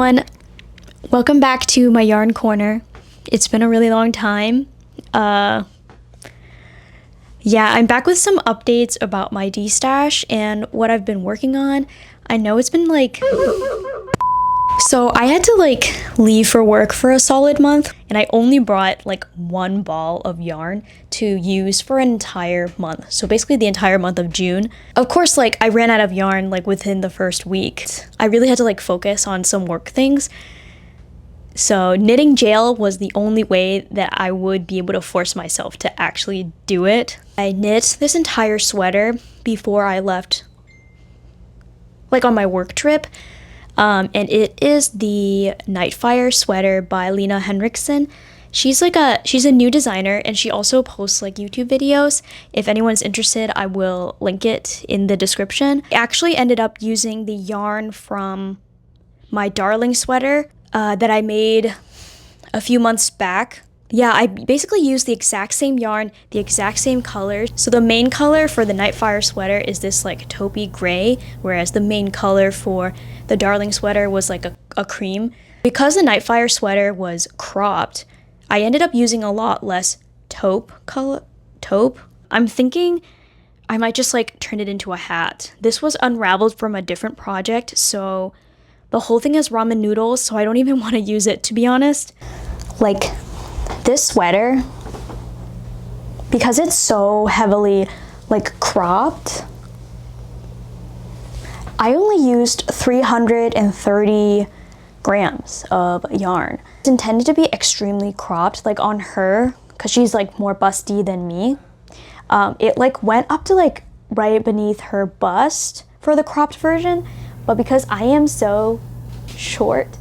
everyone, welcome back to my yarn corner. It's been a really long time. Yeah, I'm back with some updates about my Destash and what I've been working on. I know it's been so I had to leave for work for a solid month, and I only brought one ball of yarn to use for an entire month. So basically the entire month of June. Of course, I ran out of yarn within the first week. I really had to focus on some work things. So knitting jail was the only way that I would be able to force myself to actually do it. I knit this entire sweater before I left on my work trip. And it is the Nightfire sweater by Lena Henriksen. She's a new designer, and she also posts YouTube videos. If anyone's interested, I will link it in the description. I actually ended up using the yarn from my darling sweater that I made a few months back. Yeah, I basically used the exact same yarn, the exact same colors. So the main color for the Nightfire sweater is this taupey gray, whereas the main color for the darling sweater was a cream. Because the Nightfire sweater was cropped, I ended up using a lot less taupe color. Taupe? I'm thinking I might just turn it into a hat. This was unraveled from a different project, so the whole thing is ramen noodles, so I don't even want to use it, to be honest. This sweater, because it's so heavily cropped, I only used 330 grams of yarn. It's intended to be extremely cropped, on her, because she's more busty than me. It went up to right beneath her bust for the cropped version, but because I am so short,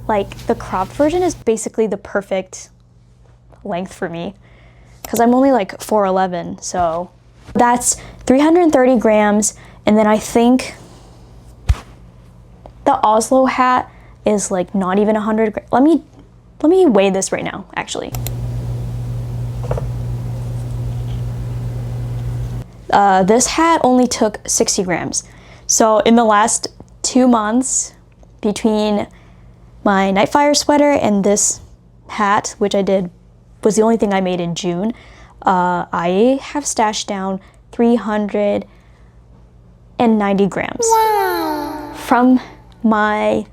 the cropped version is basically the perfect length for me, because I'm only 4'11", so that's 330 grams. And then I think the Oslo hat is not even 100 grams. Let me weigh this right now, actually. This hat only took 60 grams. So in the last 2 months, between my Nightfire sweater and this hat, which was the only thing I made in June, I have stashed down 390 grams. Wow. From my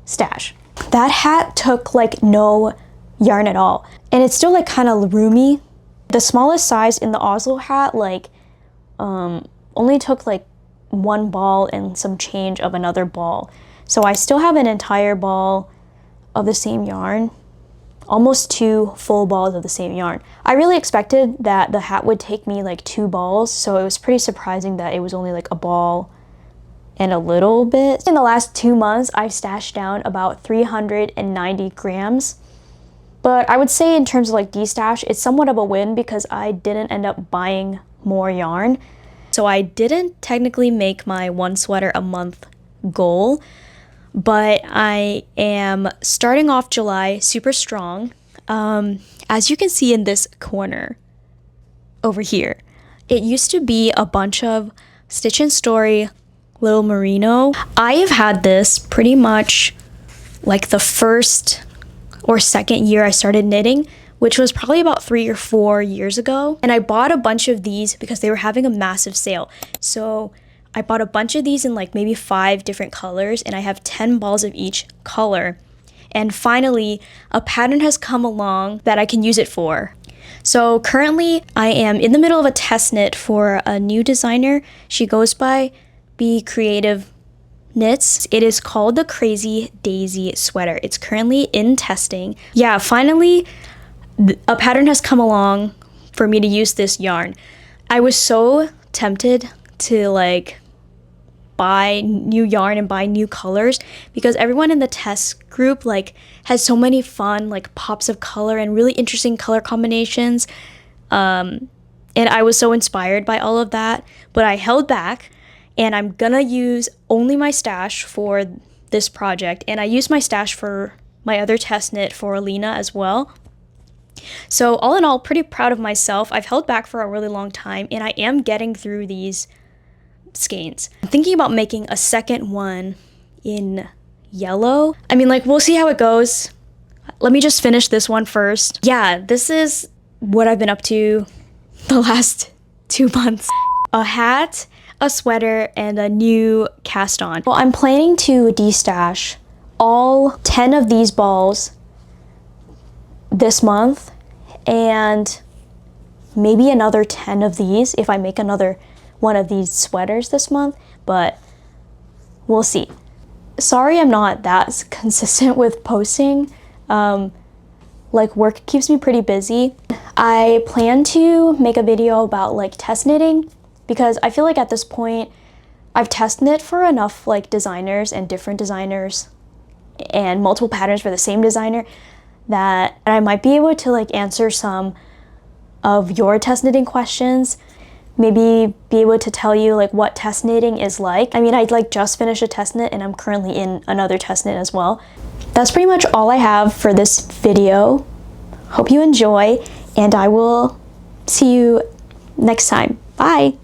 stash. That hat took no yarn at all, and it's still kind of roomy. The smallest size in the Oslo hat only took one ball and some change of another ball. So I still have an entire ball of the same yarn, almost 2 full balls of the same yarn. I really expected that the hat would take me 2 balls, so it was pretty surprising that it was only a ball and a little bit. In the last 2 months, I've stashed down about 390 grams. But I would say in terms of Destash, it's somewhat of a win because I didn't end up buying more yarn. So I didn't technically make my one sweater a month goal, but I am starting off July super strong. As you can see in this corner over here, it used to be a bunch of Stitch and Story Little Merino. I have had this pretty much the first or second year I started knitting, which was probably about 3 or 4 years ago. And I bought a bunch of these because they were having a massive sale. So I bought a bunch of these in maybe 5 different colors, and I have 10 balls of each color. And finally, a pattern has come along that I can use it for. So currently, I am in the middle of a test knit for a new designer. She goes by Be Creative Knits. It is called the Crazy Daisy sweater. It's currently in testing. Yeah, finally, a pattern has come along for me to use this yarn. I was so tempted to buy new yarn and buy new colors because everyone in the test group has so many fun pops of color and really interesting color combinations. And I was so inspired by all of that, but I held back. And I'm gonna use only my stash for this project. And I used my stash for my other test knit for Alina as well. So all in all, pretty proud of myself. I've held back for a really long time, and I am getting through these skeins. I'm thinking about making a second one in yellow. I mean, like, we'll see how it goes. Let me just finish this one first. Yeah, this is what I've been up to the last 2 months. A hat, a sweater, and a new cast on. Well, I'm planning to destash all 10 of these balls this month, and maybe another 10 of these if I make another one of these sweaters this month, but we'll see. Sorry I'm not that consistent with posting. Like, work keeps me pretty busy. I plan to make a video about like test knitting, because I feel like at this point I've test knit for enough like designers and different designers and multiple patterns for the same designer that I might be able to like answer some of your test knitting questions. Maybe be able to tell you like what test knitting is like. I mean, I like just finished a test knit and I'm currently in another test knit as well. That's pretty much all I have for this video. Hope you enjoy, and I will see you next time. Bye.